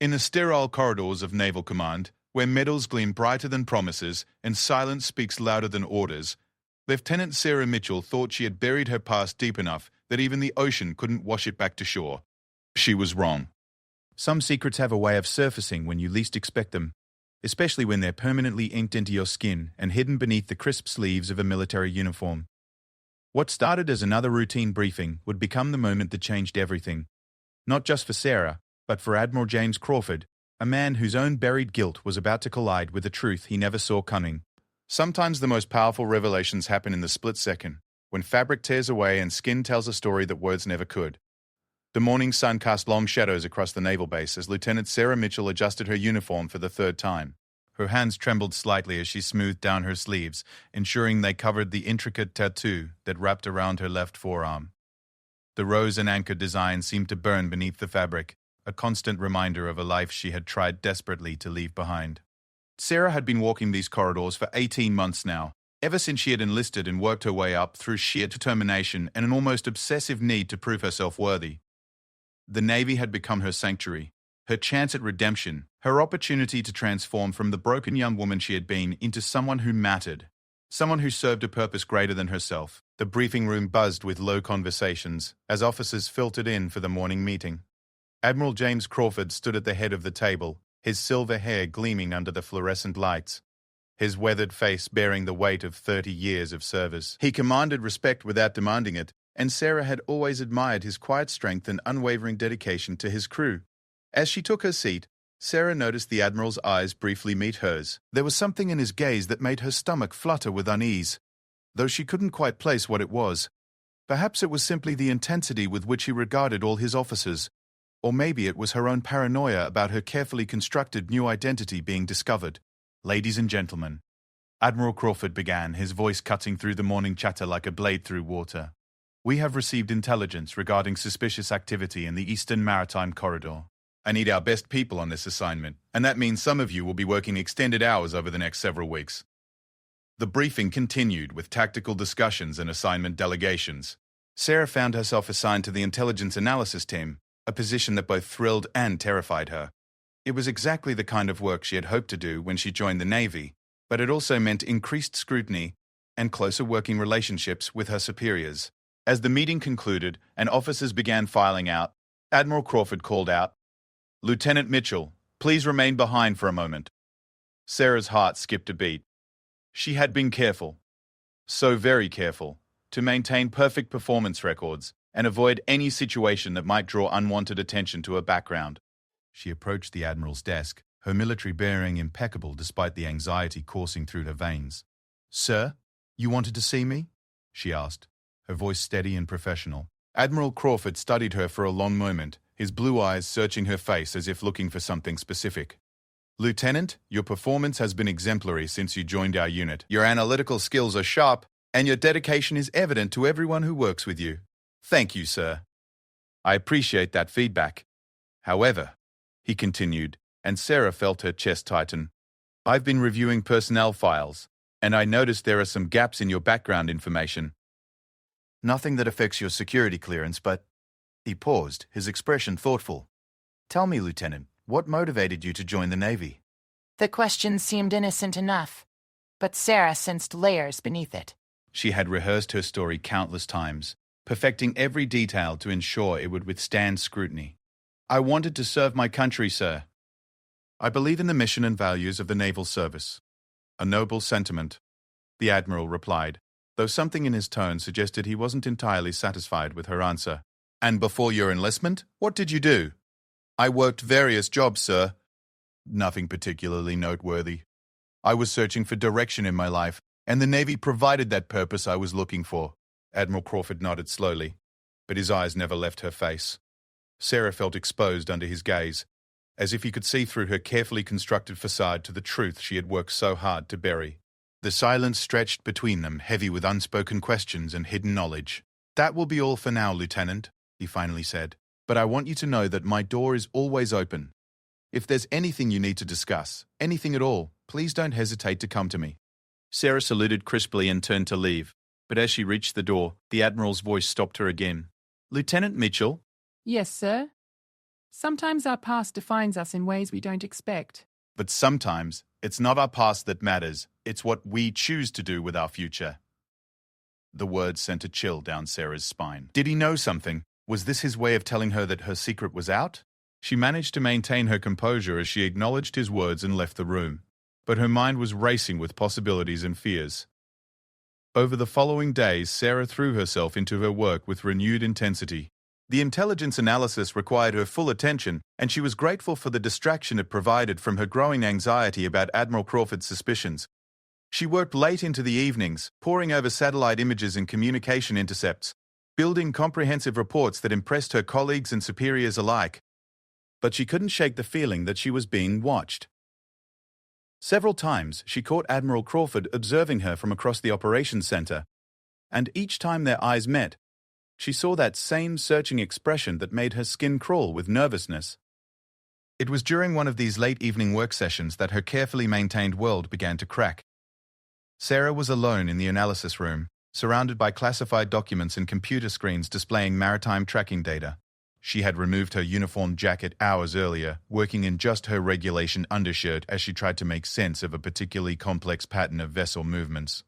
In the sterile corridors of Naval Command, where medals gleam brighter than promises and silence speaks louder than orders, Lieutenant Sarah Mitchell thought she had buried her past deep enough that even the ocean couldn't wash it back to shore. She was wrong. Some secrets have a way of surfacing when you least expect them, especially when they're permanently inked into your skin and hidden beneath the crisp sleeves of a military uniform. What started as another routine briefing would become the moment that changed everything. Not just for Sarah, but for Admiral James Crawford, a man whose own buried guilt was about to collide with a truth he never saw coming. Sometimes the most powerful revelations happen in the split second, when fabric tears away and skin tells a story that words never could. The morning sun cast long shadows across the naval base as Lieutenant Sarah Mitchell adjusted her uniform for the third time. Her hands trembled slightly as she smoothed down her sleeves, ensuring they covered the intricate tattoo that wrapped around her left forearm. The rose and anchor design seemed to burn beneath the fabric, a constant reminder of a life she had tried desperately to leave behind. Sarah had been walking these corridors for 18 months now, ever since she had enlisted and worked her way up through sheer determination and an almost obsessive need to prove herself worthy. The Navy had become her sanctuary, her chance at redemption, her opportunity to transform from the broken young woman she had been into someone who mattered, someone who served a purpose greater than herself. The briefing room buzzed with low conversations as officers filtered in for the morning meeting. Admiral James Crawford stood at the head of the table, his silver hair gleaming under the fluorescent lights, his weathered face bearing the weight of 30 years of service. He commanded respect without demanding it, and Sarah had always admired his quiet strength and unwavering dedication to his crew. As she took her seat, Sarah noticed the Admiral's eyes briefly meet hers. There was something in his gaze that made her stomach flutter with unease, though she couldn't quite place what it was. Perhaps it was simply the intensity with which he regarded all his officers, or maybe it was her own paranoia about her carefully constructed new identity being discovered. "Ladies and gentlemen," Admiral Crawford began, his voice cutting through the morning chatter like a blade through water. "We have received intelligence regarding suspicious activity in the Eastern Maritime Corridor. I need our best people on this assignment, and that means some of you will be working extended hours over the next several weeks." The briefing continued with tactical discussions and assignment delegations. Sarah found herself assigned to the intelligence analysis team, a position that both thrilled and terrified her. It was exactly the kind of work she had hoped to do when she joined the Navy, but it also meant increased scrutiny and closer working relationships with her superiors. As the meeting concluded and officers began filing out, Admiral Crawford called out, "Lieutenant Mitchell, please remain behind for a moment." Sarah's heart skipped a beat. She had been careful, so very careful, to maintain perfect performance records and avoid any situation that might draw unwanted attention to her background. She approached the Admiral's desk, her military bearing impeccable despite the anxiety coursing through her veins. "Sir, you wanted to see me?" she asked, her voice steady and professional. Admiral Crawford studied her for a long moment, his blue eyes searching her face as if looking for something specific. "Lieutenant, your performance has been exemplary since you joined our unit. Your analytical skills are sharp, and your dedication is evident to everyone who works with you. Thank you, sir. I appreciate that feedback. However," he continued, and Sarah felt her chest tighten, "I've been reviewing personnel files, and I noticed there are some gaps in your background information. Nothing that affects your security clearance, but..." He paused, his expression thoughtful. "Tell me, Lieutenant, what motivated you to join the Navy?" The question seemed innocent enough, but Sarah sensed layers beneath it. She had rehearsed her story countless times, perfecting every detail to ensure it would withstand scrutiny. "I wanted to serve my country, sir. I believe in the mission and values of the naval service." "A noble sentiment," the Admiral replied, though something in his tone suggested he wasn't entirely satisfied with her answer. "And before your enlistment, what did you do?" "I worked various jobs, sir. Nothing particularly noteworthy. I was searching for direction in my life, and the Navy provided that purpose I was looking for." Admiral Crawford nodded slowly, but his eyes never left her face. Sarah felt exposed under his gaze, as if he could see through her carefully constructed facade to the truth she had worked so hard to bury. The silence stretched between them, heavy with unspoken questions and hidden knowledge. "That will be all for now, Lieutenant," he finally said. "But I want you to know that my door is always open. If there's anything you need to discuss, anything at all, please don't hesitate to come to me." Sarah saluted crisply and turned to leave, but as she reached the door, the Admiral's voice stopped her again. "Lieutenant Mitchell?" "Yes, sir?" Sometimes our past defines us in ways we don't expect. But sometimes it's not our past that matters, it's what we choose to do with our future. The words sent a chill down Sarah's spine. Did he know something? Was this his way of telling her that her secret was out? She managed to maintain her composure as she acknowledged his words and left the room. But her mind was racing with possibilities and fears. Over the following days, Sarah threw herself into her work with renewed intensity. The intelligence analysis required her full attention, and she was grateful for the distraction it provided from her growing anxiety about Admiral Crawford's suspicions. She worked late into the evenings, poring over satellite images and communication intercepts, building comprehensive reports that impressed her colleagues and superiors alike. But she couldn't shake the feeling that she was being watched. Several times, she caught Admiral Crawford observing her from across the operations center, and each time their eyes met, she saw that same searching expression that made her skin crawl with nervousness. It was during one of these late evening work sessions that her carefully maintained world began to crack. Sarah was alone in the analysis room, surrounded by classified documents and computer screens displaying maritime tracking data. She had removed her uniform jacket hours earlier, working in just her regulation undershirt as she tried to make sense of a particularly complex pattern of vessel movements.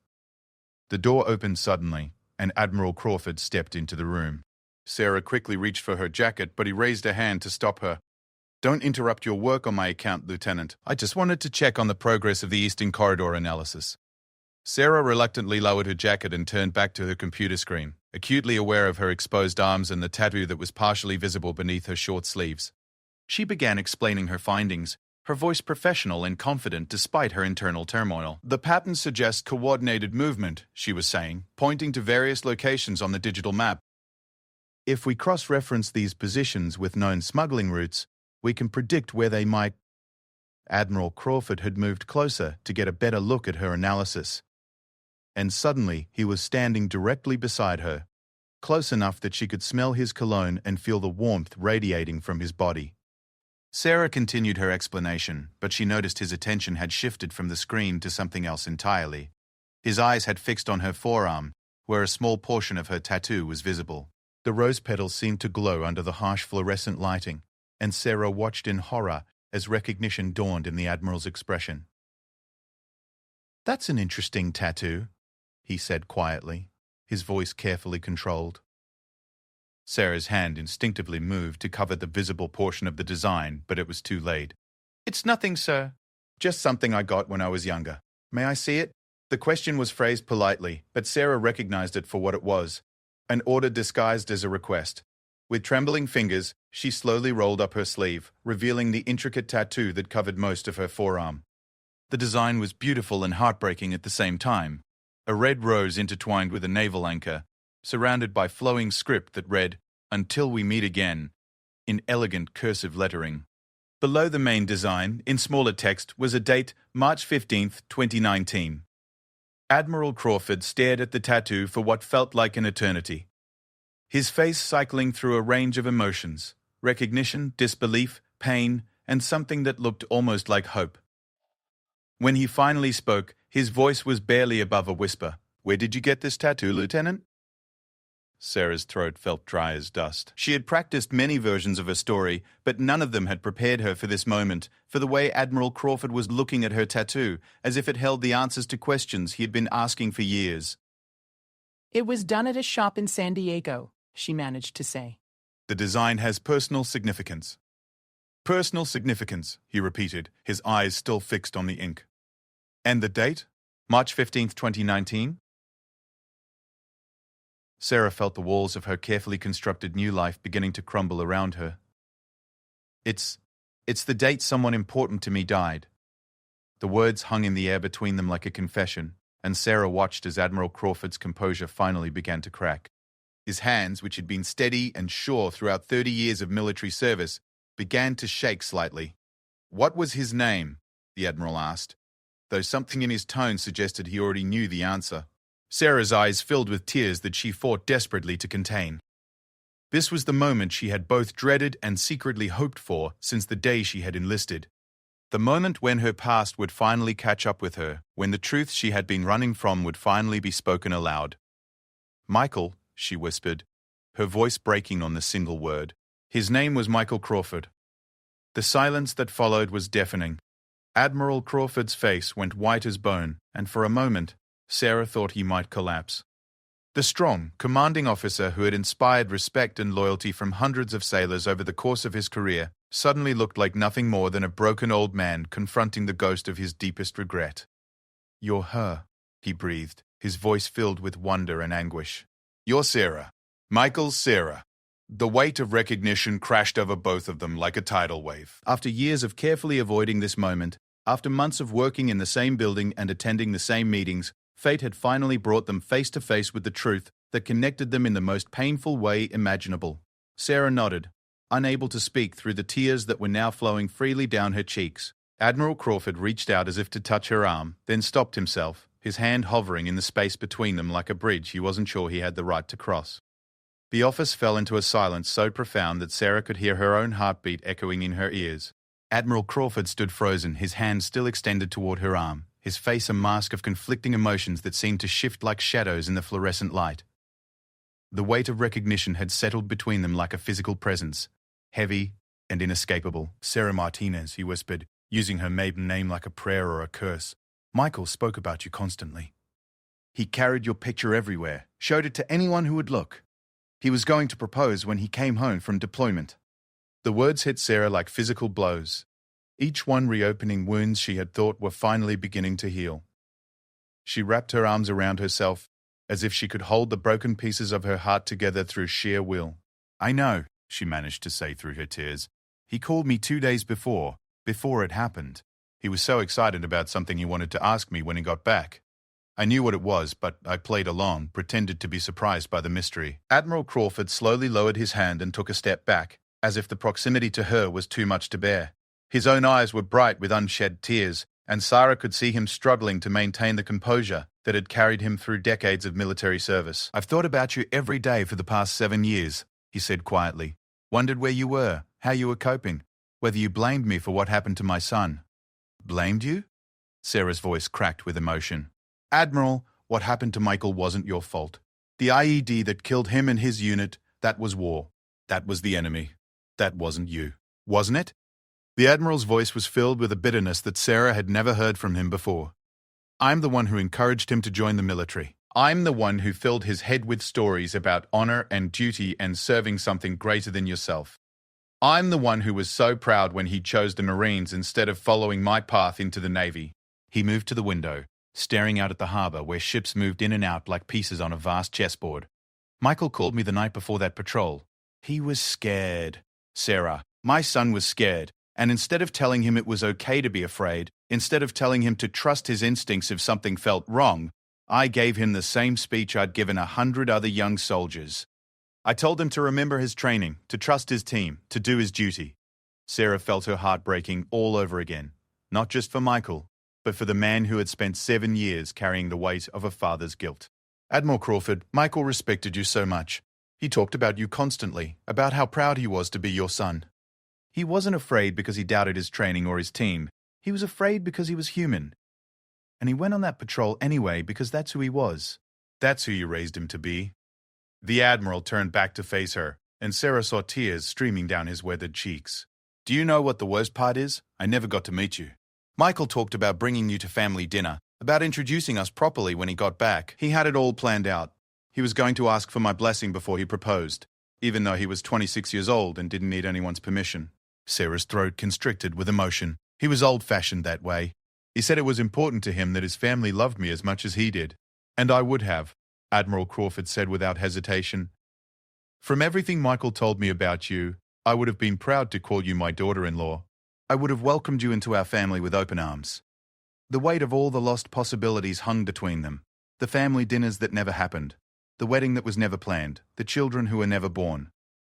The door opened suddenly, and Admiral Crawford stepped into the room. Sarah quickly reached for her jacket, but he raised a hand to stop her. "Don't interrupt your work on my account, Lieutenant. I just wanted to check on the progress of the Eastern Corridor analysis." Sarah reluctantly lowered her jacket and turned back to her computer screen, acutely aware of her exposed arms and the tattoo that was partially visible beneath her short sleeves. She began explaining her findings, her voice professional and confident despite her internal turmoil. "The pattern suggests coordinated movement," she was saying, pointing to various locations on the digital map. "If we cross-reference these positions with known smuggling routes, we can predict where they might..." Admiral Crawford had moved closer to get a better look at her analysis. And suddenly he was standing directly beside her, close enough that she could smell his cologne and feel the warmth radiating from his body. Sarah continued her explanation, but she noticed his attention had shifted from the screen to something else entirely. His eyes had fixed on her forearm, where a small portion of her tattoo was visible. The rose petals seemed to glow under the harsh fluorescent lighting, and Sarah watched in horror as recognition dawned in the Admiral's expression. "That's an interesting tattoo," he said quietly, his voice carefully controlled. Sarah's hand instinctively moved to cover the visible portion of the design, but it was too late. "It's nothing, sir. Just something I got when I was younger. May I see it?" The question was phrased politely, but Sarah recognized it for what it was, an order disguised as a request. With trembling fingers, she slowly rolled up her sleeve, revealing the intricate tattoo that covered most of her forearm. The design was beautiful and heartbreaking at the same time. A red rose intertwined with a naval anchor, surrounded by flowing script that read, "Until we meet again," in elegant cursive lettering. Below the main design, in smaller text, was a date, March 15th, 2019. Admiral Crawford stared at the tattoo for what felt like an eternity, his face cycling through a range of emotions: recognition, disbelief, pain, and something that looked almost like hope. When he finally spoke, his voice was barely above a whisper. "Where did you get this tattoo, Lieutenant?" Sarah's throat felt dry as dust. She had practiced many versions of her story, but none of them had prepared her for this moment, for the way Admiral Crawford was looking at her tattoo, as if it held the answers to questions he had been asking for years. "It was done at a shop in San Diego," she managed to say. "The design has personal significance." "Personal significance," he repeated, his eyes still fixed on the ink. "And the date? March 15th, 2019? Sarah felt the walls of her carefully constructed new life beginning to crumble around her. It's the date someone important to me died." The words hung in the air between them like a confession, and Sarah watched as Admiral Crawford's composure finally began to crack. His hands, which had been steady and sure throughout 30 years of military service, began to shake slightly. "What was his name?" the Admiral asked, though something in his tone suggested he already knew the answer. Sarah's eyes filled with tears that she fought desperately to contain. This was the moment she had both dreaded and secretly hoped for since the day she had enlisted. The moment when her past would finally catch up with her, when the truth she had been running from would finally be spoken aloud. "Michael," she whispered, her voice breaking on the single word. "His name was Michael Crawford. The silence that followed was deafening. Admiral Crawford's face went white as bone, and for a moment, Sarah thought he might collapse. The strong, commanding officer who had inspired respect and loyalty from hundreds of sailors over the course of his career suddenly looked like nothing more than a broken old man confronting the ghost of his deepest regret. "You're her," he breathed, his voice filled with wonder and anguish. "You're Sarah. Michael's Sarah." The weight of recognition crashed over both of them like a tidal wave. After years of carefully avoiding this moment, after months of working in the same building and attending the same meetings, fate had finally brought them face to face with the truth that connected them in the most painful way imaginable. Sarah nodded, unable to speak through the tears that were now flowing freely down her cheeks. Admiral Crawford reached out as if to touch her arm, then stopped himself, his hand hovering in the space between them like a bridge he wasn't sure he had the right to cross. The office fell into a silence so profound that Sarah could hear her own heartbeat echoing in her ears. Admiral Crawford stood frozen, his hand still extended toward her arm, his face a mask of conflicting emotions that seemed to shift like shadows in the fluorescent light. The weight of recognition had settled between them like a physical presence, heavy and inescapable. "Sarah Martinez," he whispered, using her maiden name like a prayer or a curse. "Michael spoke about you constantly. He carried your picture everywhere, showed it to anyone who would look. He was going to propose when he came home from deployment." The words hit Sarah like physical blows, each one reopening wounds she had thought were finally beginning to heal. She wrapped her arms around herself, as if she could hold the broken pieces of her heart together through sheer will. "I know," she managed to say through her tears. "He called me 2 days before it happened. He was so excited about something he wanted to ask me when he got back. I knew what it was, but I played along, pretended to be surprised by the mystery." Admiral Crawford slowly lowered his hand and took a step back, as if the proximity to her was too much to bear. His own eyes were bright with unshed tears, and Sarah could see him struggling to maintain the composure that had carried him through decades of military service. "I've thought about you every day for the past 7 years, he said quietly. "Wondered where you were, how you were coping, whether you blamed me for what happened to my son." "Blamed you?" Sarah's voice cracked with emotion. "Admiral, what happened to Michael wasn't your fault. The IED that killed him and his unit, that was war. That was the enemy. That wasn't you. Wasn't it?" The Admiral's voice was filled with a bitterness that Sarah had never heard from him before. "I'm the one who encouraged him to join the military. I'm the one who filled his head with stories about honor and duty and serving something greater than yourself. I'm the one who was so proud when he chose the Marines instead of following my path into the Navy." He moved to the window, staring out at the harbor where ships moved in and out like pieces on a vast chessboard. "Michael called me the night before that patrol. He was scared. Sarah, my son was scared, and instead of telling him it was okay to be afraid, instead of telling him to trust his instincts if something felt wrong, I gave him the same speech I'd given 100 other young soldiers. I told him to remember his training, to trust his team, to do his duty." Sarah felt her heart breaking all over again, not just for Michael, but for the man who had spent 7 years carrying the weight of a father's guilt. "Admiral Crawford, Michael respected you so much. He talked about you constantly, about how proud he was to be your son. He wasn't afraid because he doubted his training or his team. He was afraid because he was human. And he went on that patrol anyway because that's who he was. That's who you raised him to be." The Admiral turned back to face her, and Sarah saw tears streaming down his weathered cheeks. "Do you know what the worst part is? I never got to meet you. Michael talked about bringing you to family dinner, about introducing us properly when he got back. He had it all planned out. He was going to ask for my blessing before he proposed, even though he was 26 years old and didn't need anyone's permission." Sarah's throat constricted with emotion. "He was old-fashioned that way. He said it was important to him that his family loved me as much as he did. And I would have," Admiral Crawford said without hesitation. "From everything Michael told me about you, I would have been proud to call you my daughter-in-law. I would have welcomed you into our family with open arms. The weight of all the lost possibilities hung between them. The family dinners that never happened. The wedding that was never planned. The children who were never born.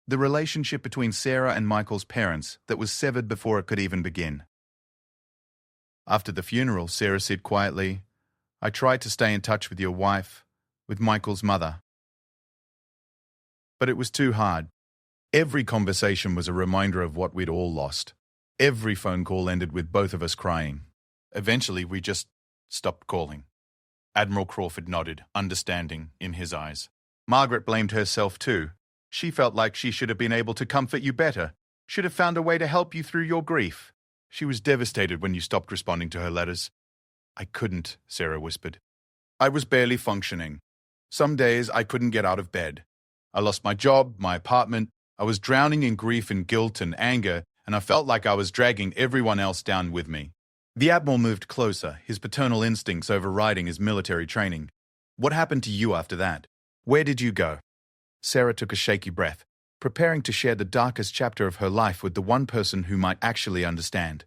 The relationship between Sarah and Michael's parents that was severed before it could even begin." After the funeral, Sarah said quietly, "I tried to stay in touch with your wife, with Michael's mother. But it was too hard. Every conversation was a reminder of what we'd all lost. Every phone call ended with both of us crying. Eventually, we just stopped calling." Admiral Crawford nodded, understanding in his eyes. "Margaret blamed herself too. She felt like she should have been able to comfort you better. Should have found a way to help you through your grief. She was devastated when you stopped responding to her letters. I couldn't, Sarah whispered. I was barely functioning. Some days I couldn't get out of bed. I lost my job, my apartment. I was drowning in grief and guilt and anger, and I felt like I was dragging everyone else down with me. The Admiral moved closer, his paternal instincts overriding his military training. What happened to you after that? Where did you go? Sarah took a shaky breath, preparing to share the darkest chapter of her life with the one person who might actually understand.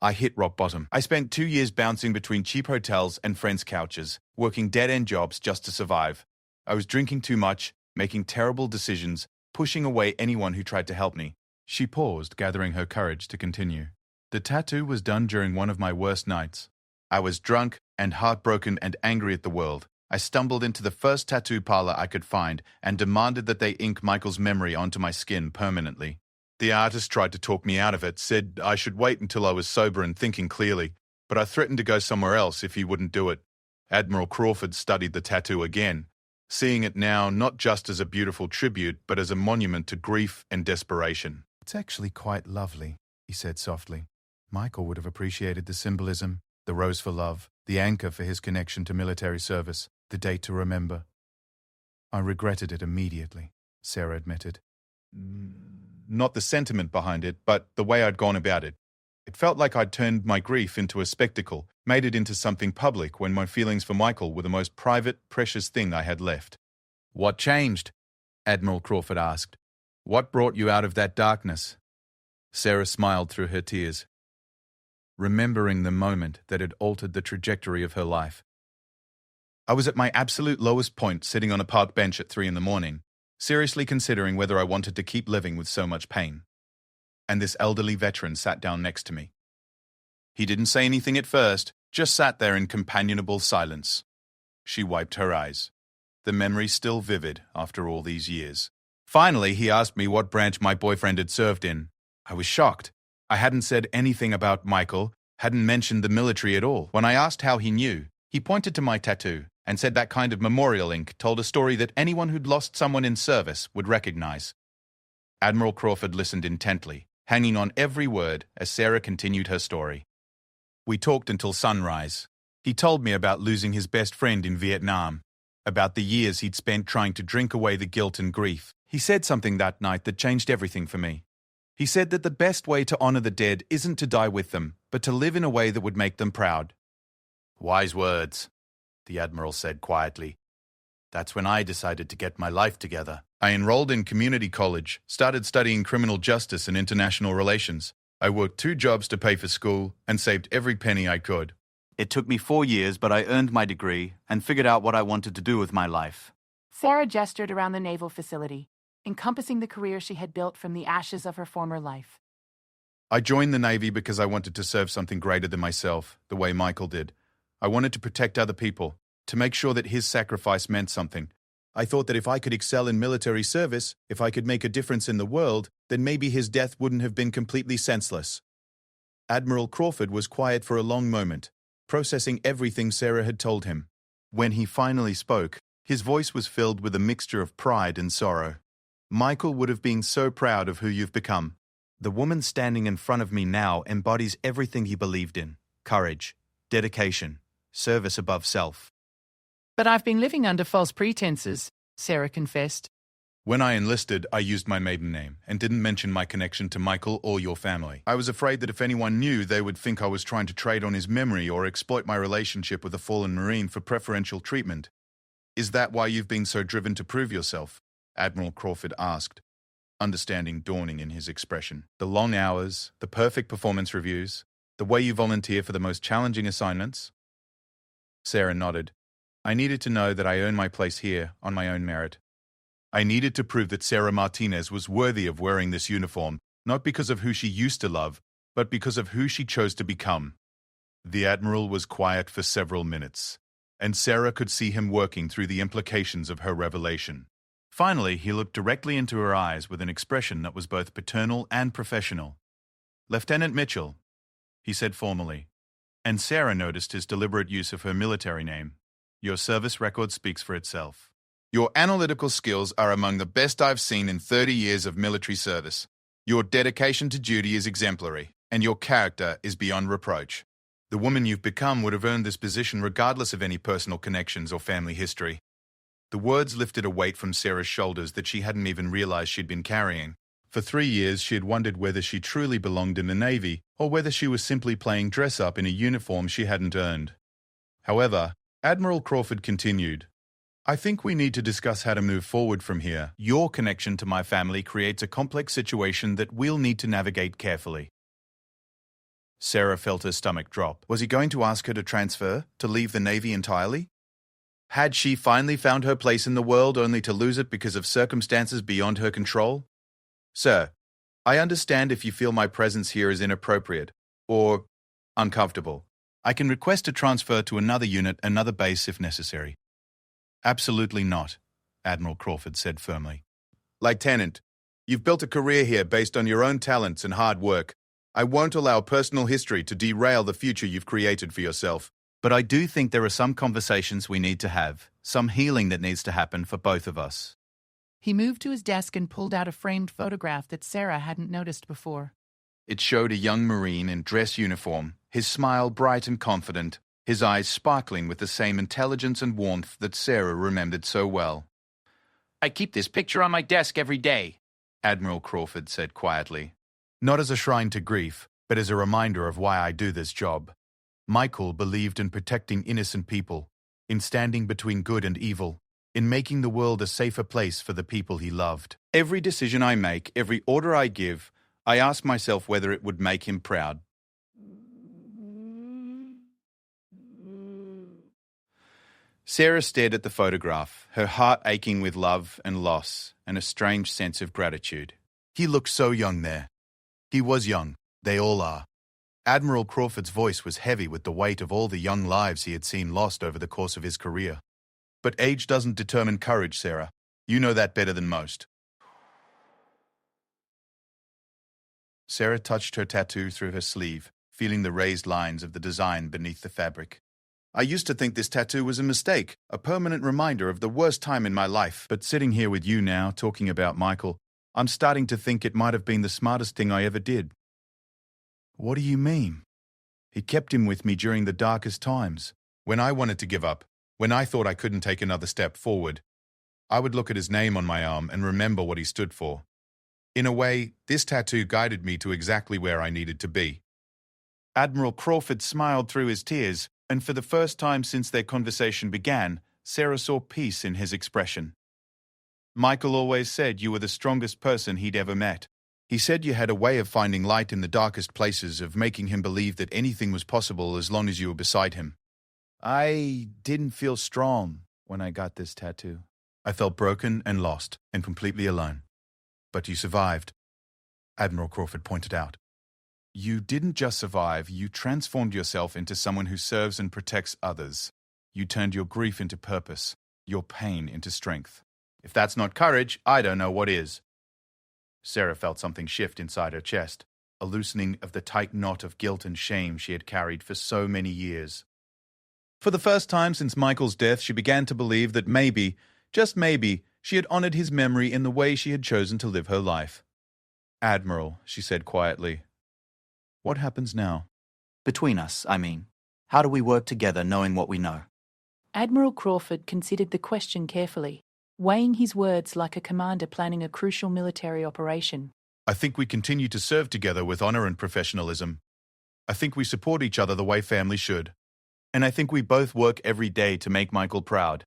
I hit rock bottom. I spent 2 years bouncing between cheap hotels and friends' couches, working dead-end jobs just to survive. I was drinking too much, making terrible decisions, pushing away anyone who tried to help me. She paused, gathering her courage to continue. The tattoo was done during one of my worst nights. I was drunk and heartbroken and angry at the world. I stumbled into the first tattoo parlor I could find and demanded that they ink Michael's memory onto my skin permanently. The artist tried to talk me out of it, said I should wait until I was sober and thinking clearly, but I threatened to go somewhere else if he wouldn't do it. Admiral Crawford studied the tattoo again, seeing it now not just as a beautiful tribute, but as a monument to grief and desperation. It's actually quite lovely, he said softly. Michael would have appreciated the symbolism, the rose for love, the anchor for his connection to military service, the date to remember. I regretted it immediately, Sarah admitted. Not the sentiment behind it, but the way I'd gone about it. It felt like I'd turned my grief into a spectacle, made it into something public when my feelings for Michael were the most private, precious thing I had left. What changed? Admiral Crawford asked. What brought you out of that darkness? Sarah smiled through her tears, remembering the moment that had altered the trajectory of her life. I was at my absolute lowest point, sitting on a park bench at 3 a.m, seriously considering whether I wanted to keep living with so much pain. And this elderly veteran sat down next to me. He didn't say anything at first, just sat there in companionable silence. She wiped her eyes, the memory still vivid after all these years. Finally, he asked me what branch my boyfriend had served in. I was shocked. I hadn't said anything about Michael, hadn't mentioned the military at all. When I asked how he knew, he pointed to my tattoo and said that kind of memorial ink told a story that anyone who'd lost someone in service would recognize. Admiral Crawford listened intently, hanging on every word as Sarah continued her story. We talked until sunrise. He told me about losing his best friend in Vietnam, about the years he'd spent trying to drink away the guilt and grief. He said something that night that changed everything for me. He said that the best way to honor the dead isn't to die with them, but to live in a way that would make them proud. Wise words, the Admiral said quietly. That's when I decided to get my life together. I enrolled in community college, started studying criminal justice and international relations. I worked 2 jobs to pay for school and saved every penny I could. It took me 4 years, but I earned my degree and figured out what I wanted to do with my life. Sarah gestured around the naval facility, encompassing the career she had built from the ashes of her former life. I joined the Navy because I wanted to serve something greater than myself, the way Michael did. I wanted to protect other people, to make sure that his sacrifice meant something. I thought that if I could excel in military service, if I could make a difference in the world, then maybe his death wouldn't have been completely senseless. Admiral Crawford was quiet for a long moment, processing everything Sarah had told him. When he finally spoke, his voice was filled with a mixture of pride and sorrow. Michael would have been so proud of who you've become. The woman standing in front of me now embodies everything he believed in: courage, dedication, service above self. But I've been living under false pretenses, Sarah confessed. When I enlisted, I used my maiden name and didn't mention my connection to Michael or your family. I was afraid that if anyone knew, they would think I was trying to trade on his memory or exploit my relationship with a fallen Marine for preferential treatment. Is that why you've been so driven to prove yourself? Admiral Crawford asked, understanding dawning in his expression. The long hours, the perfect performance reviews, the way you volunteer for the most challenging assignments? Sarah nodded. I needed to know that I earned my place here on my own merit. I needed to prove that Sarah Martinez was worthy of wearing this uniform, not because of who she used to love, but because of who she chose to become. The Admiral was quiet for several minutes, and Sarah could see him working through the implications of her revelation. Finally, he looked directly into her eyes with an expression that was both paternal and professional. Lieutenant Mitchell, he said formally, and Sarah noticed his deliberate use of her military name. Your service record speaks for itself. Your analytical skills are among the best I've seen in 30 years of military service. Your dedication to duty is exemplary, and your character is beyond reproach. The woman you've become would have earned this position regardless of any personal connections or family history. The words lifted a weight from Sarah's shoulders that she hadn't even realized she'd been carrying. For 3 years, she had wondered whether she truly belonged in the Navy or whether she was simply playing dress-up in a uniform she hadn't earned. However, Admiral Crawford continued, I think we need to discuss how to move forward from here. Your connection to my family creates a complex situation that we'll need to navigate carefully. Sarah felt her stomach drop. Was he going to ask her to transfer, to leave the Navy entirely? Had she finally found her place in the world only to lose it because of circumstances beyond her control? Sir, I understand if you feel my presence here is inappropriate or uncomfortable. I can request a transfer to another unit, another base if necessary. Absolutely not, Admiral Crawford said firmly. Lieutenant, you've built a career here based on your own talents and hard work. I won't allow personal history to derail the future you've created for yourself. But I do think there are some conversations we need to have, some healing that needs to happen for both of us. He moved to his desk and pulled out a framed photograph that Sarah hadn't noticed before. It showed a young Marine in dress uniform, his smile bright and confident, his eyes sparkling with the same intelligence and warmth that Sarah remembered so well. I keep this picture on my desk every day, Admiral Crawford said quietly. Not as a shrine to grief, but as a reminder of why I do this job. Michael believed in protecting innocent people, in standing between good and evil, in making the world a safer place for the people he loved. Every decision I make, every order I give, I ask myself whether it would make him proud. Sarah stared at the photograph, her heart aching with love and loss and a strange sense of gratitude. He looked so young there. He was young. They all are. Admiral Crawford's voice was heavy with the weight of all the young lives he had seen lost over the course of his career. But age doesn't determine courage, Sarah. You know that better than most. Sarah touched her tattoo through her sleeve, feeling the raised lines of the design beneath the fabric. I used to think this tattoo was a mistake, a permanent reminder of the worst time in my life. But sitting here with you now, talking about Michael, I'm starting to think it might have been the smartest thing I ever did. What do you mean? He kept him with me during the darkest times. When I wanted to give up, when I thought I couldn't take another step forward, I would look at his name on my arm and remember what he stood for. In a way, this tattoo guided me to exactly where I needed to be. Admiral Crawford smiled through his tears, and for the first time since their conversation began, Sarah saw peace in his expression. Michael always said you were the strongest person he'd ever met. He said you had a way of finding light in the darkest places, of making him believe that anything was possible as long as you were beside him. I didn't feel strong when I got this tattoo. I felt broken and lost and completely alone. But you survived, Admiral Crawford pointed out. You didn't just survive, you transformed yourself into someone who serves and protects others. You turned your grief into purpose, your pain into strength. If that's not courage, I don't know what is. Sarah felt something shift inside her chest, a loosening of the tight knot of guilt and shame she had carried for so many years. For the first time since Michael's death, she began to believe that maybe, just maybe, she had honored his memory in the way she had chosen to live her life. Admiral, she said quietly, what happens now? Between us, I mean. How do we work together knowing what we know? Admiral Crawford considered the question carefully, weighing his words like a commander planning a crucial military operation. I think we continue to serve together with honor and professionalism. I think we support each other the way family should. And I think we both work every day to make Michael proud.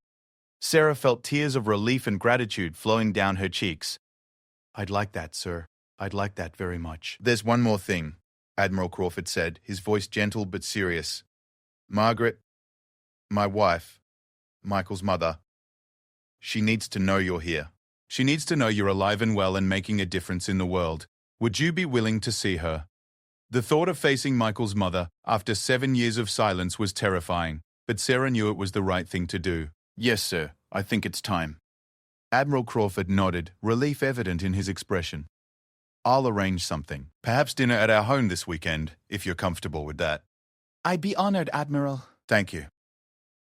Sarah felt tears of relief and gratitude flowing down her cheeks. I'd like that, sir. I'd like that very much. There's one more thing, Admiral Crawford said, his voice gentle but serious. Margaret, my wife, Michael's mother, she needs to know you're here. She needs to know you're alive and well and making a difference in the world. Would you be willing to see her? The thought of facing Michael's mother after 7 years of silence was terrifying, but Sarah knew it was the right thing to do. Yes, sir. I think it's time. Admiral Crawford nodded, relief evident in his expression. I'll arrange something. Perhaps dinner at our home this weekend, if you're comfortable with that. I'd be honored, Admiral. Thank you.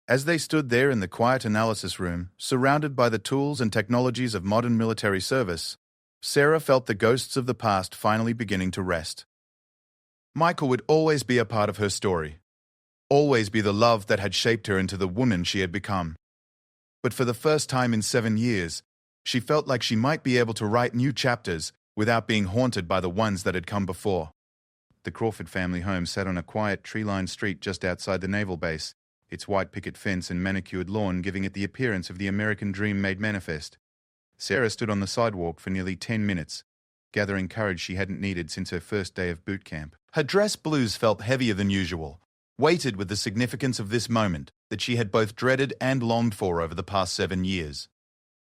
As they stood there in the quiet analysis room, surrounded by the tools and technologies of modern military service, Sarah felt the ghosts of the past finally beginning to rest. Michael would always be a part of her story, always be the love that had shaped her into the woman she had become. But for the first time in 7 years, she felt like she might be able to write new chapters without being haunted by the ones that had come before. The Crawford family home sat on a quiet, tree-lined street just outside the naval base, its white picket fence and manicured lawn giving it the appearance of the American dream made manifest. Sarah stood on the sidewalk for nearly 10 minutes, gathering courage she hadn't needed since her first day of boot camp. Her dress blues felt heavier than usual, weighted with the significance of this moment that she had both dreaded and longed for over the past 7 years.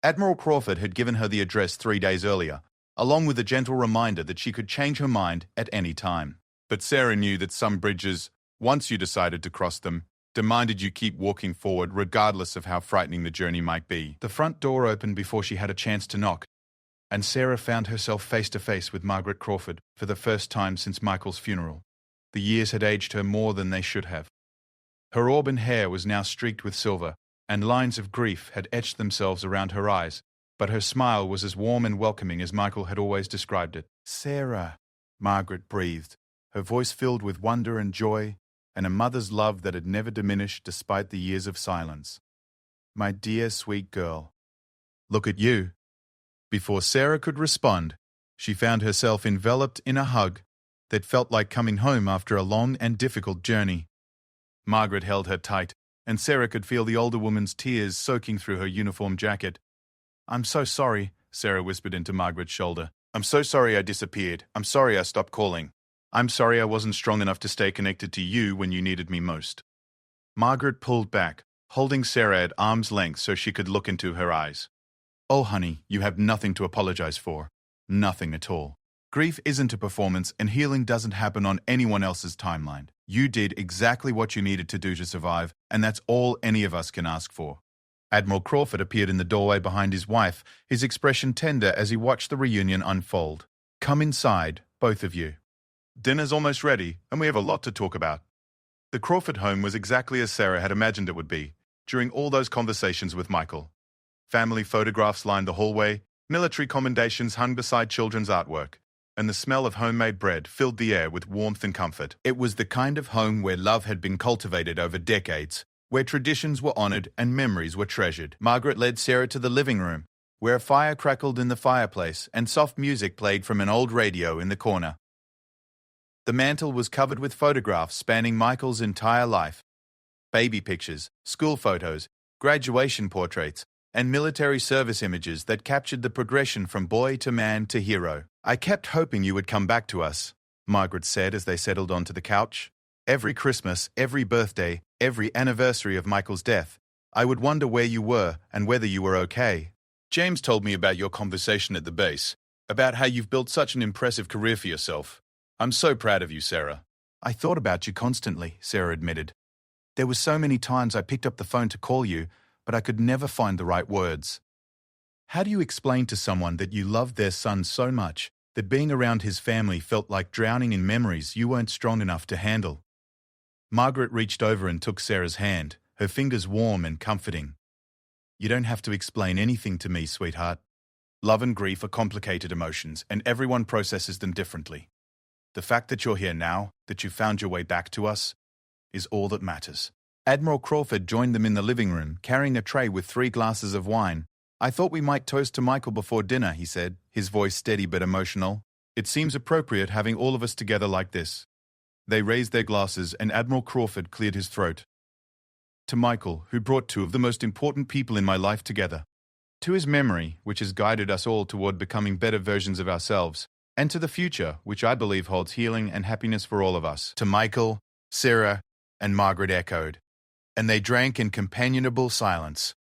Admiral Crawford had given her the address 3 days earlier, along with a gentle reminder that she could change her mind at any time. But Sarah knew that some bridges, once you decided to cross them, demanded you keep walking forward regardless of how frightening the journey might be. The front door opened before she had a chance to knock, and Sarah found herself face to face with Margaret Crawford for the first time since Michael's funeral. The years had aged her more than they should have. Her auburn hair was now streaked with silver, and lines of grief had etched themselves around her eyes, but her smile was as warm and welcoming as Michael had always described it. "Sarah," Margaret breathed, her voice filled with wonder and joy, and a mother's love that had never diminished despite the years of silence. "My dear, sweet girl. Look at you." Before Sarah could respond, she found herself enveloped in a hug that felt like coming home after a long and difficult journey. Margaret held her tight, and Sarah could feel the older woman's tears soaking through her uniform jacket. "I'm so sorry," Sarah whispered into Margaret's shoulder. "I'm so sorry I disappeared. I'm sorry I stopped calling. I'm sorry I wasn't strong enough to stay connected to you when you needed me most." Margaret pulled back, holding Sarah at arm's length so she could look into her eyes. "Oh, honey, you have nothing to apologize for. Nothing at all. Grief isn't a performance, and healing doesn't happen on anyone else's timeline. You did exactly what you needed to do to survive, and that's all any of us can ask for." Admiral Crawford appeared in the doorway behind his wife, his expression tender as he watched the reunion unfold. "Come inside, both of you. Dinner's almost ready, and we have a lot to talk about." The Crawford home was exactly as Sarah had imagined it would be during all those conversations with Michael. Family photographs lined the hallway, military commendations hung beside children's artwork, and the smell of homemade bread filled the air with warmth and comfort. It was the kind of home where love had been cultivated over decades, where traditions were honored and memories were treasured. Margaret led Sarah to the living room, where a fire crackled in the fireplace and soft music played from an old radio in the corner. The mantel was covered with photographs spanning Michael's entire life. Baby pictures, school photos, graduation portraits, and military service images that captured the progression from boy to man to hero. "I kept hoping you would come back to us," Margaret said as they settled onto the couch. "Every Christmas, every birthday, every anniversary of Michael's death, I would wonder where you were and whether you were okay. James told me about your conversation at the base, about how you've built such an impressive career for yourself. I'm so proud of you, Sarah." "I thought about you constantly," Sarah admitted. "There were so many times I picked up the phone to call you, but I could never find the right words." How do you explain to someone that you loved their son so much that being around his family felt like drowning in memories you weren't strong enough to handle? Margaret reached over and took Sarah's hand, her fingers warm and comforting. "You don't have to explain anything to me, sweetheart. Love and grief are complicated emotions, and everyone processes them differently. The fact that you're here now, that you found your way back to us, is all that matters." Admiral Crawford joined them in the living room, carrying a tray with 3 glasses of wine. "I thought we might toast to Michael before dinner," he said, his voice steady but emotional. "It seems appropriate having all of us together like this." They raised their glasses, and Admiral Crawford cleared his throat. "To Michael, who brought 2 of the most important people in my life together. To his memory, which has guided us all toward becoming better versions of ourselves. And to the future, which I believe holds healing and happiness for all of us." To Michael, Sarah, and Margaret echoed, and they drank in companionable silence.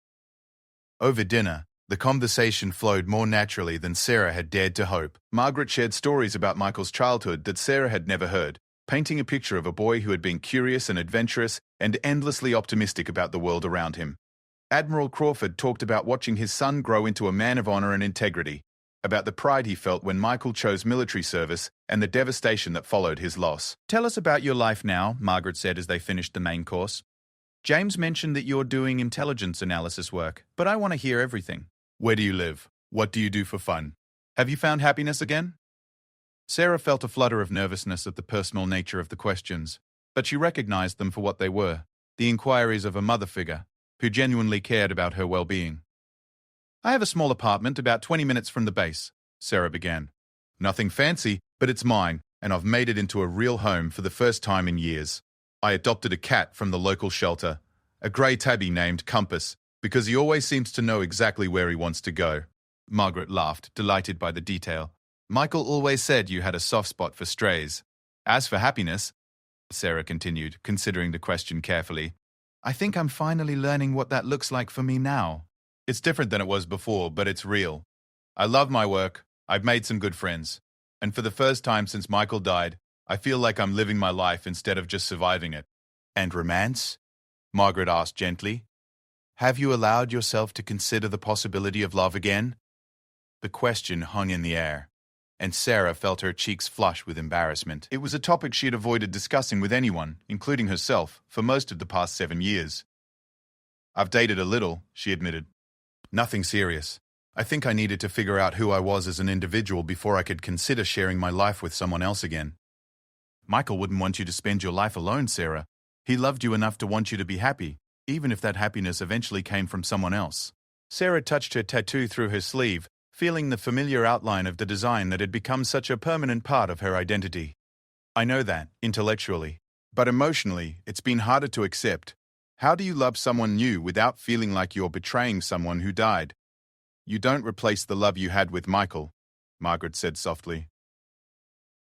Over dinner, the conversation flowed more naturally than Sarah had dared to hope. Margaret shared stories about Michael's childhood that Sarah had never heard, painting a picture of a boy who had been curious and adventurous and endlessly optimistic about the world around him. Admiral Crawford talked about watching his son grow into a man of honor and integrity, about the pride he felt when Michael chose military service and the devastation that followed his loss. "Tell us about your life now," Margaret said as they finished the main course. "James mentioned that you're doing intelligence analysis work, but I want to hear everything. Where do you live? What do you do for fun? Have you found happiness again? Sarah felt a flutter of nervousness at the personal nature of the questions, but she recognized them for what they were, the inquiries of a mother figure, who genuinely cared about her well-being. I have a small apartment about 20 minutes from the base, Sarah began. Nothing fancy, but it's mine, and I've made it into a real home for the first time in years. I adopted a cat from the local shelter, a grey tabby named Compass, because he always seems to know exactly where he wants to go. Margaret laughed, delighted by the detail. Michael always said you had a soft spot for strays. As for happiness, Sarah continued, considering the question carefully, I think I'm finally learning what that looks like for me now. It's different than it was before, but it's real. I love my work, I've made some good friends, and for the first time since Michael died, I feel like I'm living my life instead of just surviving it. And romance? Margaret asked gently. Have you allowed yourself to consider the possibility of love again? The question hung in the air, and Sarah felt her cheeks flush with embarrassment. It was a topic she had avoided discussing with anyone, including herself, for most of the past 7 years. I've dated a little, she admitted. Nothing serious. I think I needed to figure out who I was as an individual before I could consider sharing my life with someone else again. Michael wouldn't want you to spend your life alone, Sarah. He loved you enough to want you to be happy, even if that happiness eventually came from someone else. Sarah touched her tattoo through her sleeve, feeling the familiar outline of the design that had become such a permanent part of her identity. I know that, intellectually. But emotionally, it's been harder to accept. How do you love someone new without feeling like you're betraying someone who died? You don't replace the love you had with Michael, Margaret said softly.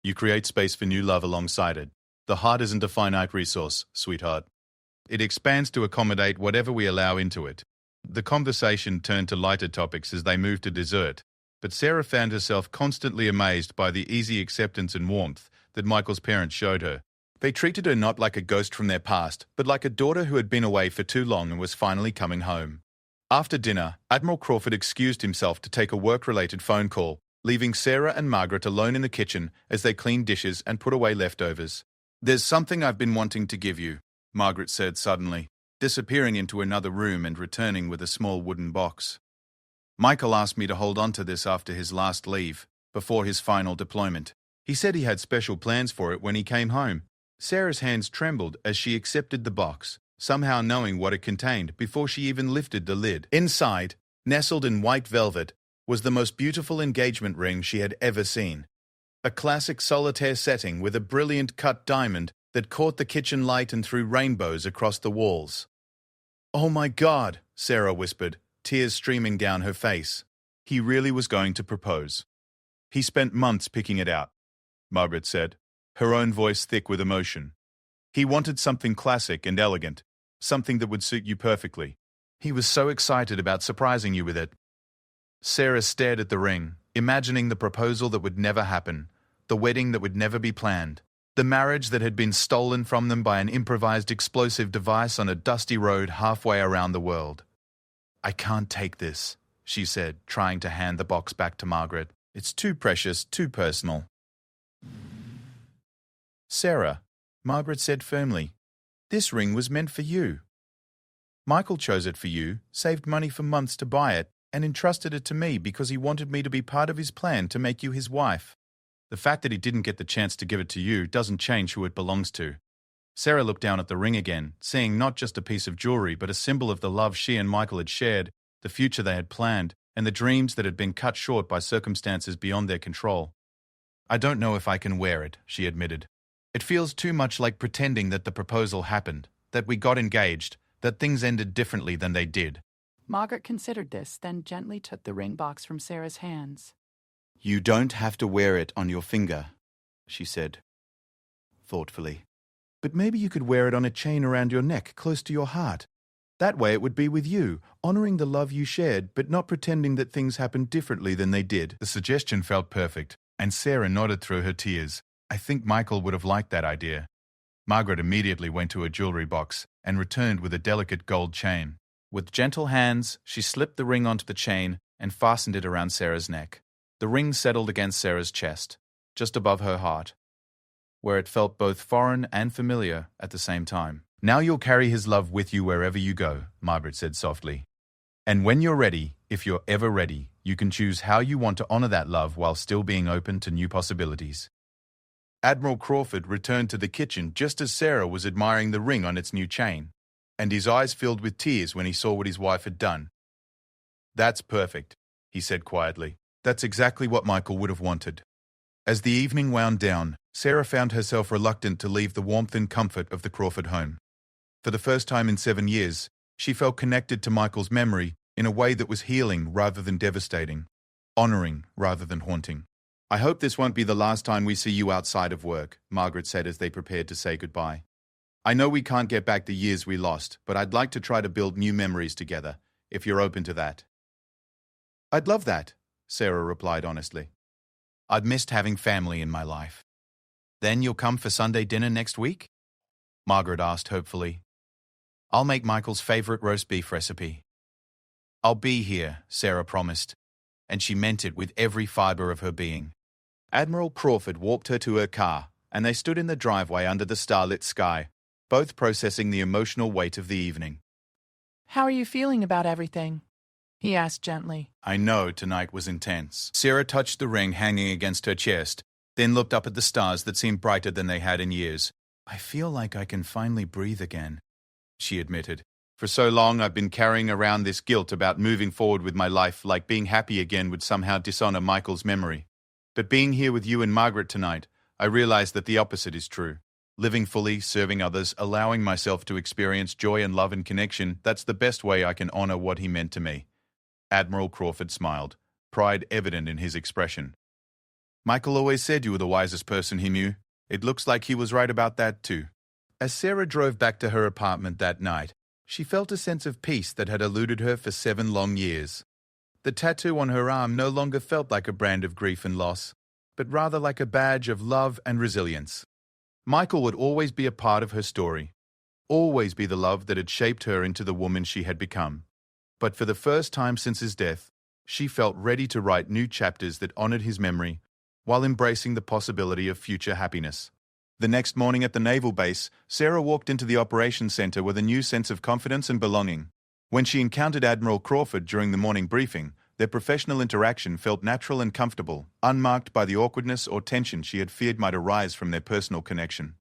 You create space for new love alongside it. The heart isn't a finite resource, sweetheart. It expands to accommodate whatever we allow into it. The conversation turned to lighter topics as they moved to dessert, but Sarah found herself constantly amazed by the easy acceptance and warmth that Michael's parents showed her. They treated her not like a ghost from their past, but like a daughter who had been away for too long and was finally coming home. After dinner, Admiral Crawford excused himself to take a work-related phone call, leaving Sarah and Margaret alone in the kitchen as they cleaned dishes and put away leftovers. There's something I've been wanting to give you, Margaret said suddenly, disappearing into another room and returning with a small wooden box. Michael asked me to hold on to this after his last leave, before his final deployment. He said he had special plans for it when he came home. Sarah's hands trembled as she accepted the box, somehow knowing what it contained before she even lifted the lid. Inside, nestled in white velvet, was the most beautiful engagement ring she had ever seen. A classic solitaire setting with a brilliant cut diamond that caught the kitchen light and threw rainbows across the walls. Oh my God, Sarah whispered, tears streaming down her face. He really was going to propose. He spent months picking it out, Margaret said, her own voice thick with emotion. He wanted something classic and elegant, something that would suit you perfectly. He was so excited about surprising you with it. Sarah stared at the ring, imagining the proposal that would never happen, the wedding that would never be planned, the marriage that had been stolen from them by an improvised explosive device on a dusty road halfway around the world. I can't take this, she said, trying to hand the box back to Margaret. It's too precious, too personal. Sarah, Margaret said firmly, this ring was meant for you. Michael chose it for you, saved money for months to buy it, and entrusted it to me because he wanted me to be part of his plan to make you his wife. The fact that he didn't get the chance to give it to you doesn't change who it belongs to. Sarah looked down at the ring again, seeing not just a piece of jewelry, but a symbol of the love she and Michael had shared, the future they had planned, and the dreams that had been cut short by circumstances beyond their control. I don't know if I can wear it, she admitted. It feels too much like pretending that the proposal happened, that we got engaged, that things ended differently than they did. Margaret considered this, then gently took the ring box from Sarah's hands. You don't have to wear it on your finger, she said, thoughtfully. But maybe you could wear it on a chain around your neck, close to your heart. That way it would be with you, honoring the love you shared, but not pretending that things happened differently than they did. The suggestion felt perfect, and Sarah nodded through her tears. I think Michael would have liked that idea. Margaret immediately went to a jewelry box and returned with a delicate gold chain. With gentle hands, she slipped the ring onto the chain and fastened it around Sarah's neck. The ring settled against Sarah's chest, just above her heart, where it felt both foreign and familiar at the same time. Now you'll carry his love with you wherever you go, Margaret said softly. And when you're ready, if you're ever ready, you can choose how you want to honor that love while still being open to new possibilities. Admiral Crawford returned to the kitchen just as Sarah was admiring the ring on its new chain, and his eyes filled with tears when he saw what his wife had done. "That's perfect," he said quietly. "That's exactly what Michael would have wanted." As the evening wound down, Sarah found herself reluctant to leave the warmth and comfort of the Crawford home. For the first time in 7 years, she felt connected to Michael's memory in a way that was healing rather than devastating, honoring rather than haunting. "I hope this won't be the last time we see you outside of work," Margaret said as they prepared to say goodbye. "I know we can't get back the years we lost, but I'd like to try to build new memories together, if you're open to that." "I'd love that," Sarah replied honestly. "I've missed having family in my life." "Then you'll come for Sunday dinner next week?" Margaret asked hopefully. "I'll make Michael's favorite roast beef recipe." "I'll be here," Sarah promised, and she meant it with every fiber of her being. Admiral Crawford walked her to her car, and they stood in the driveway under the starlit sky, both processing the emotional weight of the evening. "How are you feeling about everything?" he asked gently. "I know tonight was intense." Sarah touched the ring hanging against her chest, then looked up at the stars that seemed brighter than they had in years. "I feel like I can finally breathe again," she admitted. "For so long I've been carrying around this guilt about moving forward with my life, like being happy again would somehow dishonor Michael's memory. But being here with you and Margaret tonight, I realize that the opposite is true. Living fully, serving others, allowing myself to experience joy and love and connection, that's the best way I can honor what he meant to me." Admiral Crawford smiled, pride evident in his expression. "Michael always said you were the wisest person he knew. It looks like he was right about that too." As Sarah drove back to her apartment that night, she felt a sense of peace that had eluded her for 7 long years. The tattoo on her arm no longer felt like a brand of grief and loss, but rather like a badge of love and resilience. Michael would always be a part of her story, always be the love that had shaped her into the woman she had become. But for the first time since his death, she felt ready to write new chapters that honored his memory, while embracing the possibility of future happiness. The next morning at the naval base, Sarah walked into the operations center with a new sense of confidence and belonging. When she encountered Admiral Crawford during the morning briefing, their professional interaction felt natural and comfortable, unmarked by the awkwardness or tension she had feared might arise from their personal connection.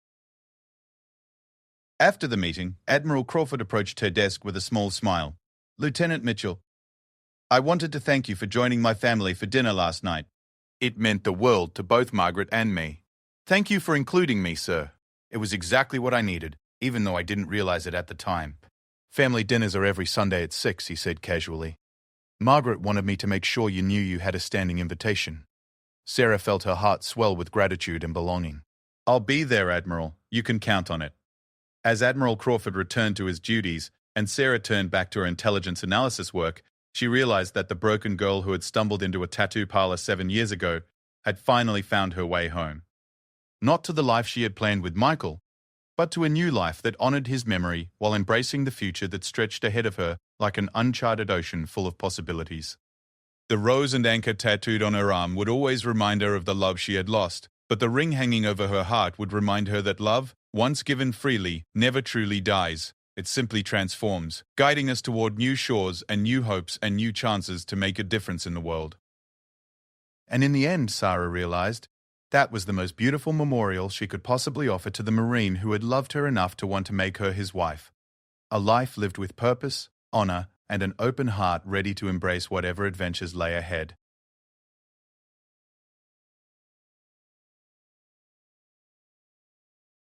After the meeting, Admiral Crawford approached her desk with a small smile. "Lieutenant Mitchell, I wanted to thank you for joining my family for dinner last night. It meant the world to both Margaret and me. Thank you for including me, sir. It was exactly what I needed, even though I didn't realize it at the time." "Family dinners are every Sunday at 6, he said casually. "Margaret wanted me to make sure you knew you had a standing invitation." Sarah felt her heart swell with gratitude and belonging. "I'll be there, Admiral. You can count on it." As Admiral Crawford returned to his duties, and Sarah turned back to her intelligence analysis work, she realized that the broken girl who had stumbled into a tattoo parlor 7 years ago had finally found her way home. Not to the life she had planned with Michael, but to a new life that honored his memory while embracing the future that stretched ahead of her like an uncharted ocean full of possibilities. The rose and anchor tattooed on her arm would always remind her of the love she had lost, but the ring hanging over her heart would remind her that love, once given freely, never truly dies. It simply transforms, guiding us toward new shores and new hopes and new chances to make a difference in the world. And in the end, Sarah realized, that was the most beautiful memorial she could possibly offer to the Marine who had loved her enough to want to make her his wife. A life lived with purpose, honor, and an open heart ready to embrace whatever adventures lay ahead.